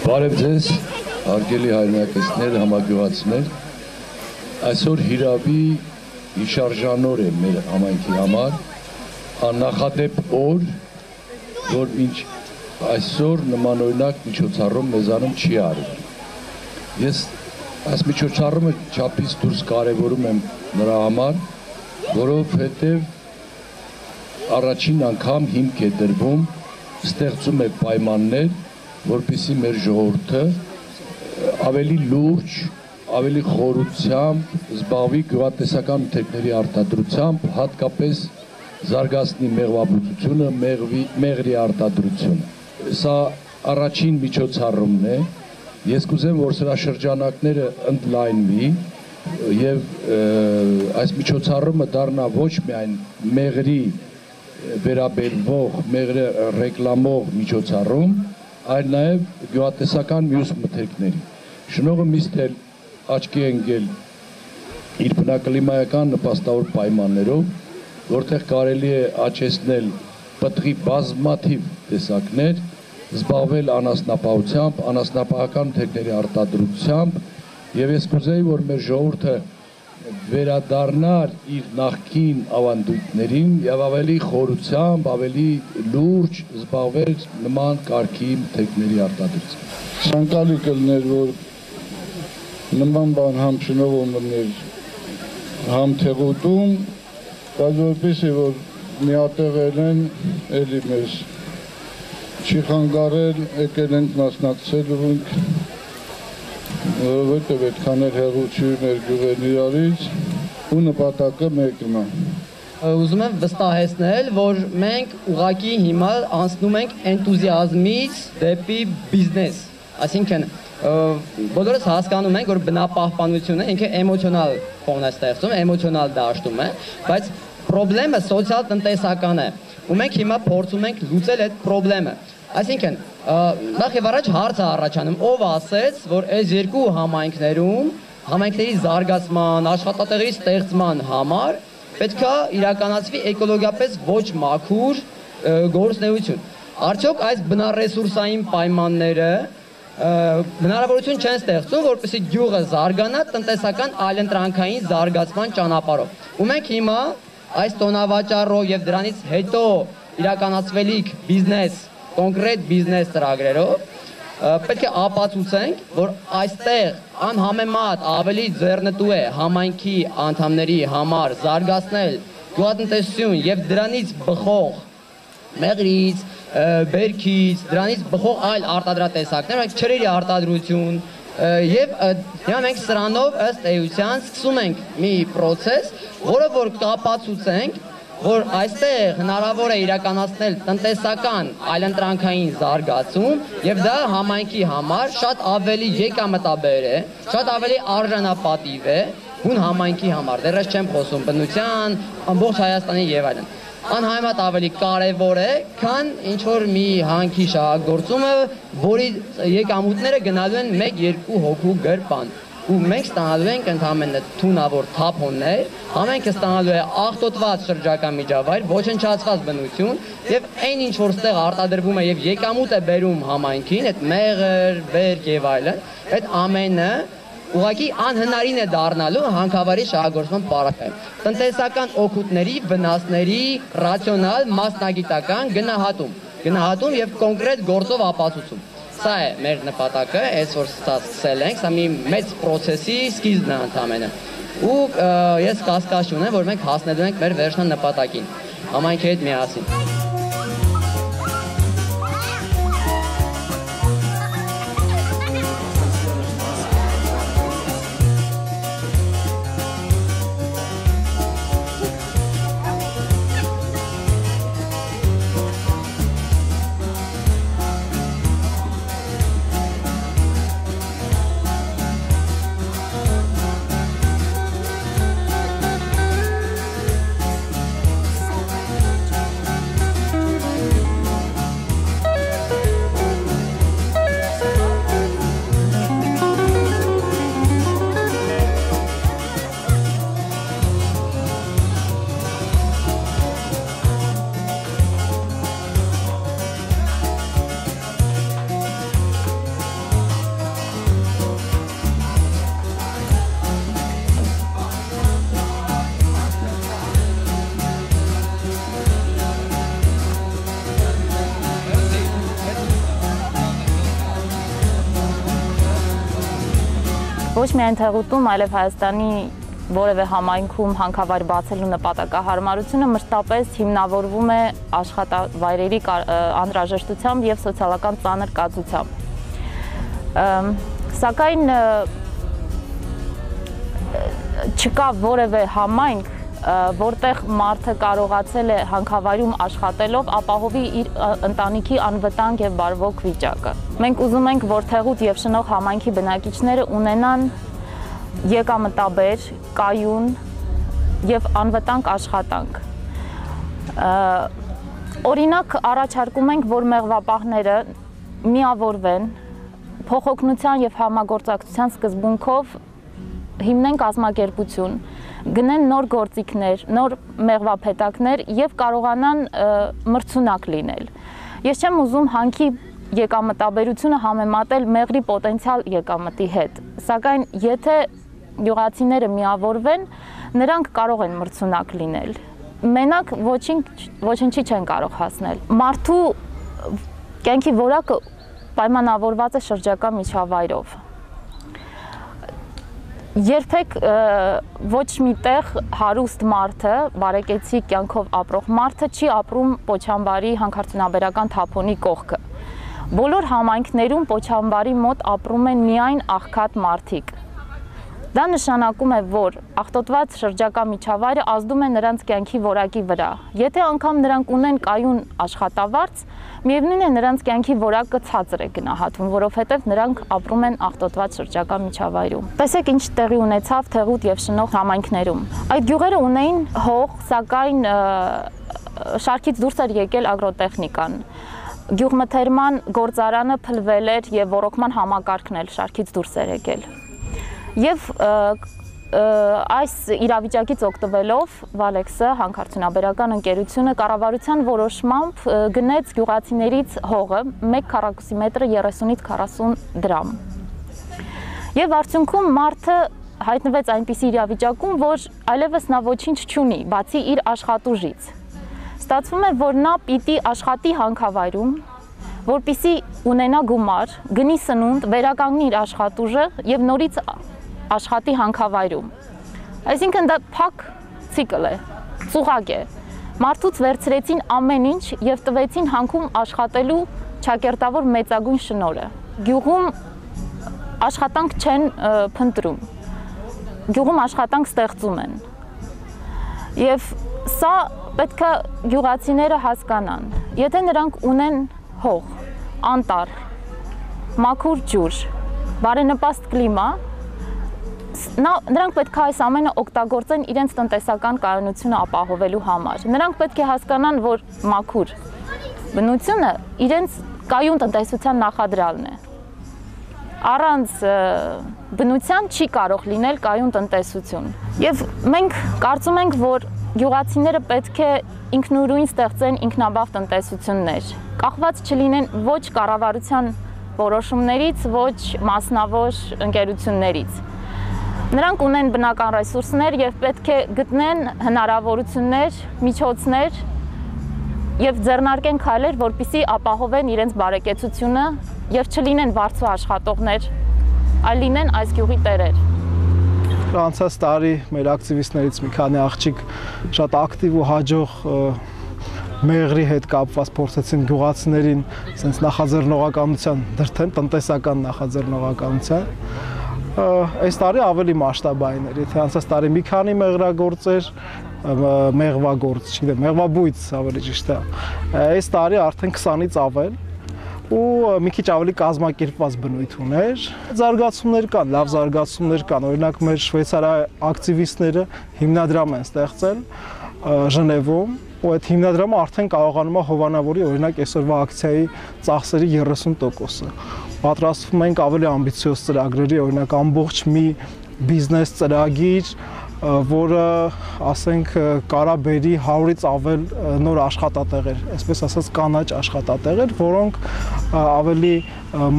Բարև ձեզ, հարգելի հայրենակիցներ, համագյուղացիներ, այսօր հիրավի հիշարժանոր է մեր համայնքի համար, աննախադեպ օր, որ մինչ այսօր նմանօրինակ միջոցառում մեզանում չի արվել։ Ես այս միջոցառումը չափից դուրս կարևորում եմ նրա համար, որովհետև առաջին անգամ հիմք է դրվում, ստեղծում է պայմաններ, որպեսզի մեր ժողովուրդը ավելի լուրջ, ավելի խորությամբ զբաղվի գյուղատնտեսական մթերքների արտադրությամբ, հատկապես զարգացնի մեղվաբուծությունը, մեղրի արտադրությունը։ Սա առաջին միջոցառումն է։ Ես կուզեմ, որ սրա շրջանակները ընդլայնվի եւ այս միջոցառումը դառնա ոչ միայն մեղրի վերաբերվող, մեղրը ռեկլամող միջոցառում, այլ նաև գյուղատնտեսական մյուս մթերքների։ Շնորհը միշտ էլ աչքի ընկել իր բնակլիմայական նպաստավոր պայմաններով, որտեղ կարելի է աճեցնել պտղի բազմաթիվ տեսակներ, զբաղվել անասնապահությամբ, անասնապահական մթերքների արտադրությամբ, եւ ես կուզեի, որ մեր ժողովուրդը վերադառնար իր նախկին ավանդույթներին եւ ավելի խորությամբ, ավելի լուրջ զբաղվել նման կարգի մթերքների արտադրությամբ։ Ցանկալի կլներ, որ նման բան համ շնորհում լիներ, համ թեղուտում, բայց որպեսզի որ միատեղել են, էլի մեզ չի խանգարել, եկել ենք մասնակցելու ենք, որովհետև այդքան էլ հեղուկություն մեր գյուղերն իրարից ու նպատակը մեկն է։ Ուզում եմ վստահեցնել, որ մենք ուղղակի հիմա անցնում ենք էնտուզիազմից դեպի բիզնես, այսինքն բոլորս հասկանում ենք, որ բնապահպանությունը ինքը էմոցիոնալ ֆոն է ստեղծում, էմոցիոնալ դաշտում է, բայց խնդրեմը սոցիալ-տնտեսական է, ու մենք հիմա փորձում ենք լուծել այդ խնդրեմը։ Այսինքն, նախ եւ առաջ հարցը առաջանում, ով ասեց, որ այս երկու համայնքներում, համայնքների զարգացման, աշխատատեղերի ստեղծման համար պետք է իրականացվի էկոլոգիապես ոչ մաքուր գործունեություն։ Արդյոք այս բնառեսուրսային պայմանները հնարավորություն չեն ստեղծում, որպեսզի գյուղը զարգանա տնտեսական այլընտրանքային զարգացման ճանապարհով։ Ու մենք հիմա այս տոնավաճառով եւ դրանից հետո իրականացվելիք բիզնես կոնկրետ բիզնես ծրագրերով պետք է ապացուցենք, որ այստեղ անհամեմատ ավելի ձեռնտու է համայնքի անդամների համար զարգացնել գյուղատնտեսություն եւ դրանից բխող մեղրից, բերքից, դրանից բխող այլ արտադրատեսակներ, like չրերի արտադրություն եւ հիմա մենք սրանով ըստ էության սկսում ենք մի process, որը որ կապացուցենք որ այստեղ հնարավոր է իրականացնել տնտեսական այլընտրանքային զարգացում եւ դա համայնքի համար շատ ավելի եկամտաբեր է, շատ ավելի արժանապատիվ է հուն համայնքի համար, դեռ չեմ խոսում բնության, ամբողջ Հայաստանի եւ այլն։ Անհայմատ ավելի կարևոր է, քան ինչ որ մի հանքի շահագործումը, որի եկամուտները գնալու են 1-2 հոգու գրպան։ Ու մենք ստանալու ենք ընդհանրապես թունավոր թափոններ, համենքը ստանալու է աղտոտված շրջակա միջավայր, ոչնչացված բնություն եւ այն ինչ որ ստեղ արտադրվում է եւ եկամուտ է բերում համայնքին, այդ մեղր, բերք եւ այլն, այդ ամենը ուղղակի անհնարին է դառնալու հանքավարի շահագործման պարագայում։ Տնտեսական օգուտների, վնասների ռացիոնալ մասնագիտական գնահատում եւ կոնկրետ գործով ապացուցում։ Սա է մեր նպատակը, այսօր սկսել ենք, սա մի մեծ process-ի սկիզբն է ընդհանրապես։ Ու ես կասկած չունեմ, որ մենք հասնելու ենք մեր վերջնանպատակին, համայնքի հետ միասին։ ոչ միայն Թեղուտում, այլև Հայաստանի որևէ համայնքում հանքավայր բացելու նպատակահարմարությունը մշտապես հիմնավորվում է աշխատավայրերի անհրաժեշտությամբ և սոցիալական ծանր կացությամբ։ Սակայն չկա որևէ համայնք, որտեղ մարդը կարողացել է հանքավայրում աշխատելով ապահովի իր ընտանիքի անվտանգ և բարվոք վիճակը։ Մենք ուզում ենք, որ Թեղուտ և Շնորհ համայնքի բնակիչները ունենան եկամտաբեր, կայուն և անվտանգ աշխատանք։ Օրինակ առաջարկում ենք, որ մեղվապահները միավորվեն, փոխօգնության և համագործակցության սկզբունքով հիմնեն կազմակերպություն, գնեն նոր գործիքներ, նոր մեղվափետակներ և կարողանան մրցունակ լինել։ Ես չեմ ուզում հանքի եկամտաբերությունը համեմատել մեղրի պոտենցիալ եկամտի հետ, սակայն եթե գյուղացիները միավորվեն, նրանք կարող են մրցունակ լինել։ Մենակ ոչինչի չեն կարող հասնել։ Մարդու կյանքի որակը պայմանավորված է շրջակա միջավայրով։ Երբեք ոչ մի տեղ հարուստ մարդը, բարեկեցիկ կյանքով ապրող մարդը չի ապրում Պոչամբարի հանքարդյունաբերական թափոնի կողքը։ Բոլոր համայնքներում Պոչամբարի մոտ ապրում են միայն աղքատ մարդիկ։ Դա նշանակում է, որ աղտոտված շրջակա միջավայրը ազդում է նրանց կյանքի որակի վրա։ Եթե անգամ նրանք ունեն կայուն աշխատավարձ, միևնույն է նրանց կյանքի որակը ցածր է գնահատվում, որովհետև նրանք ապրում են աղտոտված շրջակա միջավայրում։ Տեսեք ինչ տեղի ունեցավ Թեղուտ և Շնորհ համայնքներում։ Այդ գյուղերը ունեին հող, սակայն շարքից դուրս էր եկել ագրոտեխնիկան։ Գյուղմթերման գործարանը փլվել էր և ոռոգման համակարգն էլ շարքից դուրս էր եկել։ Եվ այս իրավիճակից օգտվելով Վալեքսը, հանքարդյունաբերական ընկերությունը կառավարության որոշմամբ գնեց գյուղացիներից հողը 1 քառակուսի մետրը 30-ից 40 դրամ։ Եվ արդյունքում մարդը հայտնվեց այնպիսի իրավիճակում, որ այլևս նա ոչինչ չունի, բացի իր աշխատուժից։ Ստացվում է, որ նա պիտի աշխատի հանքավայրում, որպեսզի ունենա գումար, գնի սնունդ, վերականգնի իր աշխատուժը և նորից աշխատի հանքավայրում։ Այսինքն դա փակ ցիկլ է, ծուղակ է։ Մարդուց վերցրեցին ամեն ինչ և տվեցին հանքում աշխատելու ճակերտավոր մեծագույն շնորհը։ Գյուղում աշխատանք չեն փնտրում, գյուղում աշխատանք ստեղծում են։ Եվ սա պետք է գյուղացիները հասկանան։ Եթե նրանք ունեն հող, անտառ, մաքուր ջուր, բարենպաստ կլիմա, նրանք պետք է այս ամենը օգտագործեն իրենց տնտեսական կայունությունը ապահովելու համար։ Նրանք պետք է հասկանան, որ մաքուր բնությունը իրենց կայուն տնտեսության նախադրյալն է։ Առանց բնության չի կարող լինել կայուն տնտեսություն։ Եվ մենք կարծում ենք, որ գյուղացիները պետք է ինքնուրույն ստեղծեն ինքնաբավ տնտեսություններ, կախված չլինեն ոչ կառավարության որոշումներից, ոչ մասնավոր ընկերություններից։ Նրանք ունեն բնական ռեսուրսներ և պետք է գտնեն հնարավորություններ, միջոցներ և ձեռնարկեն քայլեր, որպեսզի ապահովեն իրենց բարեկեցությունը և չլինեն վարձու աշխատողներ, այլ լինեն այս գյուղի տերեր։ Անցած տարի մեր ակտիվիստներից մի քանի աղջիկ շատ ակտիվ ու հաջող մեղրի հետ կապված փորձեցին գյուղացիներին sense նախաձեռնողականության դրդեն, տնտեսական նախաձեռնողականության։ Այս տարի ավելի մասշտաբային էր, եթե անցած տարի մի քանի մեղրագործեր, մեղվագործ, չգիտեմ, մեղվաբույծ ավելի ճիշտ է։ Այս տարի արդեն 20-ից ավել ու մի քիչ ավելի կազմակերպված բնույթ ուներ։ Զարգացումներ կան, լավ զարգացումներ կան, օրինակ մեր շվեյցարիա ակտիվիստները հիմնադրամ են ստեղծել Ժնևում, ու այդ հիմնադրամը արդեն կարողանում է հովանավորի օրինակ այսօրվա ակցիայի ծախսերի 30%-ը։ Պատրաստվում ենք ավելի ամբիցիոզ ծրագրերի, օրինակ ամբողջ մի բիզնես ծրագիր, որը, ասենք, կարա բերի 100-ից ավել նոր աշխատատեղեր, այսպես ասած կանաչ աշխատատեղեր, որոնք ավելի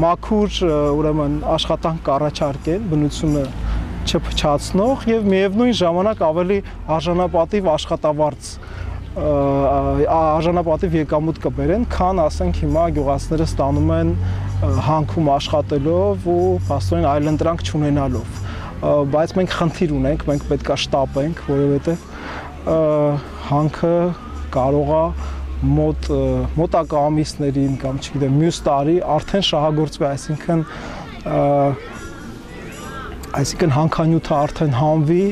մաքուր, ուրեմն աշխատանք կառաջարկեն, բնությունը չփչացնող եւ միևնույն ժամանակ ավելի արժանապատիվ աշխատավարձ արժանապատիվ եկամուտ կբերեն, քան ասենք հիմա գյուղացիները ստանում են հանքում աշխատելով ու փաստորեն այլընտրանք չունենալով։ բայց մենք խնդիր ունենք, մենք պետք է շտապենք, որովհետև հանքը կարող է մոտակա ամիսներին կամ չգիտեմ մյուս տարի արդեն շահագործվի, այսինքն հանքանյութը արդեն հանվի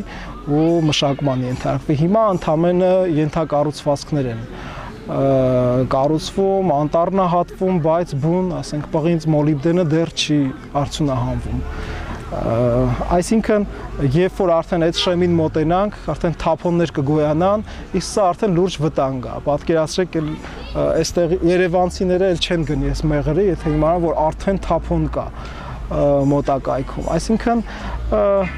ու մշակման ենթարկվի։ Հիմա ընդամենը ենթակառուցվածքներ են կառուցվում, անտառնահատվում, բայց բուն, ասենք պղինձ մոլիբդենը դեռ չի արդյունահանվում։ Այսինքն, երբ որ արդեն այդ շեմին մոտենանք, արդեն թափոններ կգոյանան, իսկ սա արդեն լուրջ վտանգ է։ Պատկերացրեք, այստեղ երևանցիները էլ չեն գնի այս մեղրը, եթե իմանան, որ արդեն թափոն կա մոտակայքում։ Այսինքն,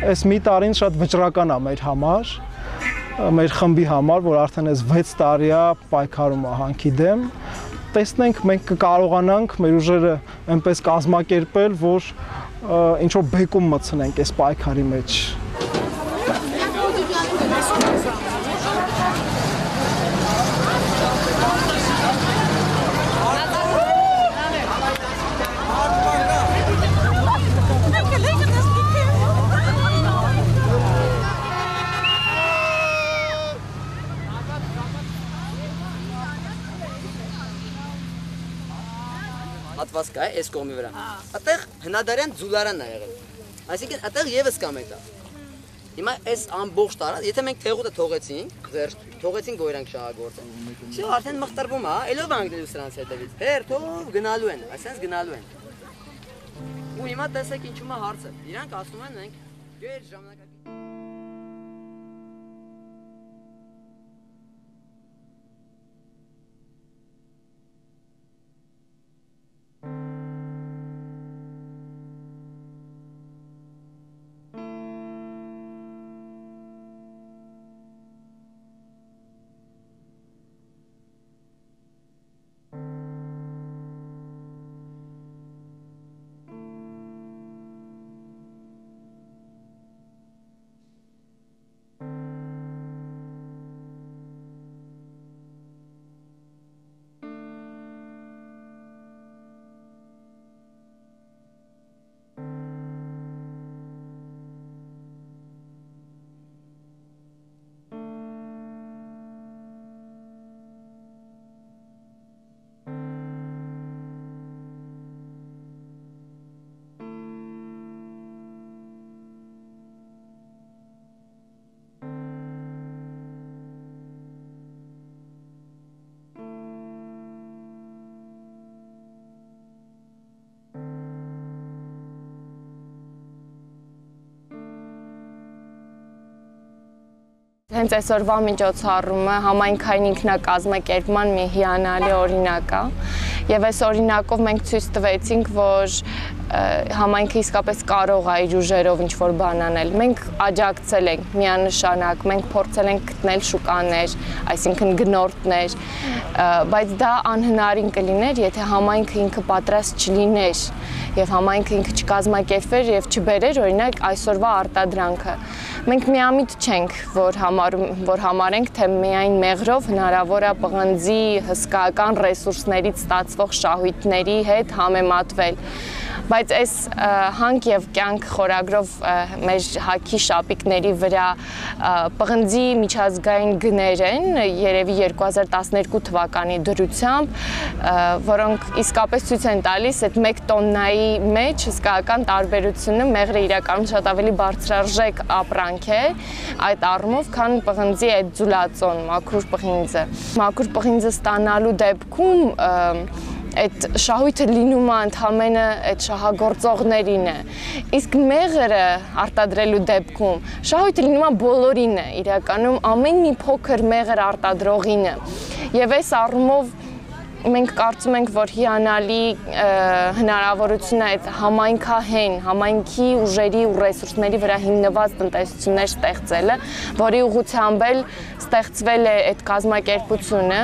այս մի տարին շատ վճռական է մեր համար, մեր խմբի համար, որ արդեն այս 6 տարի է պայքարում է հանքի դեմ, տեսնենք մենք կկարողանանք մեր ուժերը այնպես կազմակերպել, որ ինչ-որ բեկում մտցնենք այս պայքարի մեջ։ Հատված կա այս կողմի վրա։ Այդտեղ հնադարյան ձուլարանն է եղել։ Այսինքն այդտեղ եւս կա մեկը։ Հիմա այս ամբողջ տարած, եթե մենք թեղուտը թողեցինք, թողեցինք որ իրանք շահագործեն։ Շո արդեն մխտրվում է, ելով անգլիու սրանց հետևից։ Հերթով գնալու են, այսպես գնալու են։ Ու հիմա տեսեք ինչու է հարցը։ Իրանք ասում են մենք գեր ժամանակակից Հենց այսօրվա միջոցառումը համայնքային ինքնակազմակերպման մի հիանալի օրինակ է եւ այս օրինակով մենք ցույց տվեցինք, որ համայնքը իսկապես կարող է իր ուժերով ինչ-որ բան անել։ Մենք աջակցել ենք միանշանակ, մենք փորձել ենք գտնել շուկաներ, այսինքն գնորդներ, բայց դա անհնարին կլիներ, եթե համայնքը ինքը պատրաստ չլիներ եւ համայնքը ինքը չկազմակերպվեր եւ չբերեր օրինակ այսօրվա արտադրանքը։ Մենք միամիտ չենք, որ համարենք, թե միայն մեղրով հնարավոր է պղնձի հսկայական ռեսուրսներից ստացվող շահույթների հետ համեմատվել։ Բայց այս հանք եւ կյանք խորագրով մեր հաքի շապիկների վրա պղնձի միջազգային գներ են, երևի 2012 թվականի դրությամբ, որոնք իսկապես ցույց են տալիս այդ 1 տոննայի մեջ հսկայական տարբերությունը մեղրը իրականում շատ ավելի բարձրարժեք ապրանք է այդ առումով, քան պղնձի այդ ձուլածոն մաքուր պղինձը։ Մաքուր պղինձը ստանալու դեպքում այդ շահույթը լինում է ընդհանրապես այդ շահագործողներին է, իսկ մեղրը արտադրելու դեպքում շահույթը լինում է բոլորին է, իրականում ամեն մի փոքր մեղր արտադրողին է, եւ այս առումով մենք կարծում ենք, որ հիանալի հնարավորություն է այդ համայնքահեն, համայնքի ուժերի ու ռեսուրսների վրա հիմնված տնտեսություններ ստեղծելը, որի ուղղությամբ էլ ստեղծվել է այդ կազմակերպությունը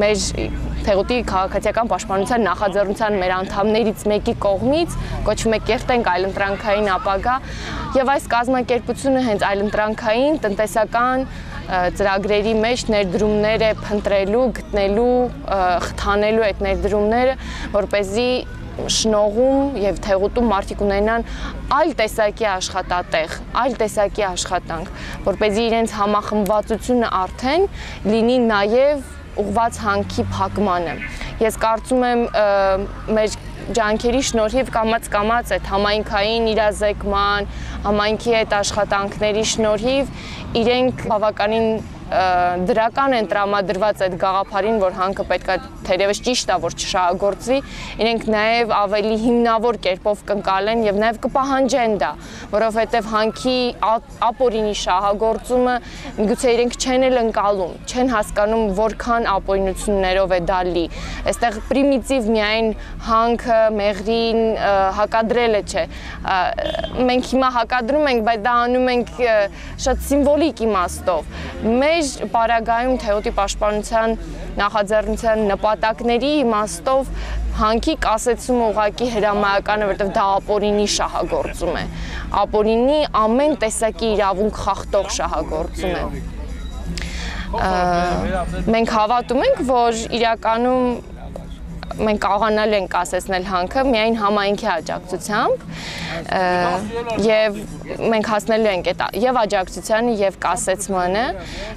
մեր Թեղուտի քաղաքացիական պաշտպանության նախաձեռնության մեր անդամներից մեկի կողմից կոչվում է «Կերտենք այլընտրանքային ապագա» եւ այս կազմակերպությունը հենց այլընտրանքային տնտեսական ծրագրերի մեջ ներդրումներ է փնտրելու, գտնելու, խթանելու այդ ներդրումները, որպեսզի շնողում եւ Թեղուտում մարդիկ ունենան այլ տեսակի աշխատատեղ, այլ տեսակի աշխատանք, որպեսզի իրենց համախմբվածությունը արդեն լինի նաեւ ուղղված հանքի փակմանը։ Ես կարծում եմ մեր ջանքերի շնորհիվ կամաց այդ համայնքային իրազեկման, համայնքի այդ աշխատանքների շնորհիվ իրենք բավականին դրական են տրամադրված այդ գաղափարին, որ հանքը պետք է թերևս ճիշտ է, որ չշահագործվի, իրենք նաև ավելի հիմնավոր կերպով կընկալեն եւ նաև կպահանջեն դա, որովհետեւ հանքի ապօրինի շահագործումը միգուցե իրենք չեն էլ ընկալում, չեն հասկանում որքան ապօրինություններով է դա լի։ Այստեղ պրիմիտիվ միայն հանքը, մեղրին հակադրելը չէ։ Մենք հիմա հակադրում ենք, բայց դա անում ենք շատ սիմվոլիկ իմաստով։ Մեր պարագայում Թեղուտի պաշտպանության նախաձեռնության նպատակների իմաստով հանքի կասեցումը ուղղակի հրամայական է, որովհետև դա ապօրինի շահագործում է։ Ապօրինի ամեն տեսակի իրավունք խախտող շահագործում է։ Մենք հավատում ենք, որ իրականում մենք կարողանալու ենք կասեցնել հանքը միայն համայնքի աջակցությամբ եւ մենք հասնելու ենք այդ եւ աջակցությանը եւ կասեցմանը,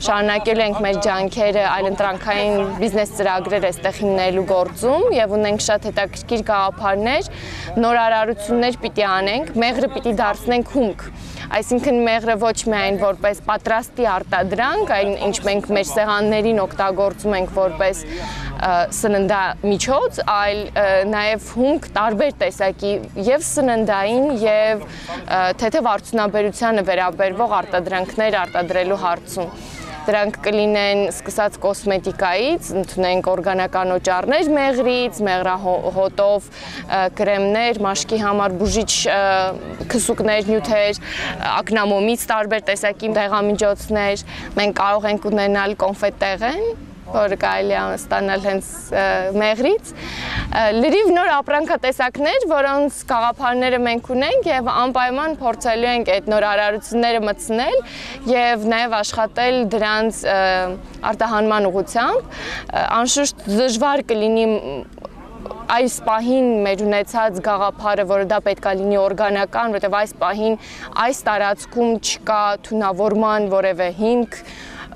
շարունակելու ենք մեր ջանքերը այլընտրանքային բիզնես ծրագրեր այստեղ հիմնելու գործում եւ ունենք շատ հետաքրքիր գաղափարներ, նորարարություններ պիտի անենք, մեղրը պիտի դարձնենք հումք։ Այսինքն մեղրը ոչ միայն որպես պատրաստի արտադրանք, այն ինչ մենք մեր սեղաններին օգտագործում ենք որպես սննդամիջոց, այլ նաև հումք տարբեր տեսակի եւ սննդային եւ թեթև արդյունաբերությանը վերաբերվող արտադրանքներ արտադրելու հարցում։ Դրանք կլինեն սկսած կոսմետիկայից, ընդունենք օրգանական օճառներ մեղրից, մեղրահոտով կրեմներ, մաշկի համար բուժիչ քսուկներ, նյութեր, ակնամոմից տարբեր տեսակի դեղամիջոցներ, մենք կարող ենք ունենալ կոնֆետ տեղեն, որ կարելի է ստանալ հենց մեղրից, լրիվ նոր ապրանքատեսակներ, որոնց գաղափարները մենք ունենք եւ անպայման փորձելու ենք այդ նոր արարությունները մտցնել եւ նաեւ աշխատել դրանց արտահանման ուղղությամբ, անշուշտ դժվար կլինի այս պահին մեր ունեցած գաղափարը, որը դա պետք է լինի օրգանական, որովհետեւ այս պահին այս տարածքում չկա թունավորման որևէ հիմք,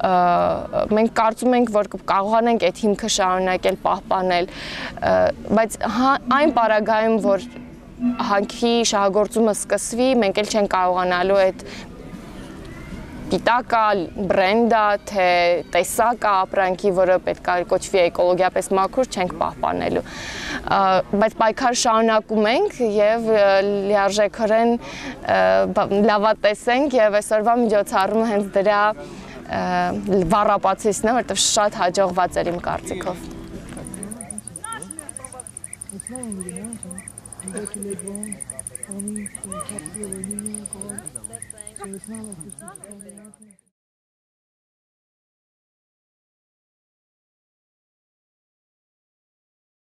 մենք կարծում ենք, որ կարողանանք այդ հիմքը շարունակել պահպանել, բայց այն պարագայում, որ հանքի շահագործումը սկսվի, մենք էլ չենք կարողանալու այդ պիտակա, բրենդա, թե տեսակա ապրանքի, որը պետք է կոչվի էկոլոգիապես մաքուր, չենք պահպանելու։ Բայց պայքար շարունակում ենք եւ լիարժեքորեն լավատես ենք եւ այսօրվա միջոցառումը հենց դրա վառապացույցն է, որովհետև շատ հաջողված էր իմ կարծիքով։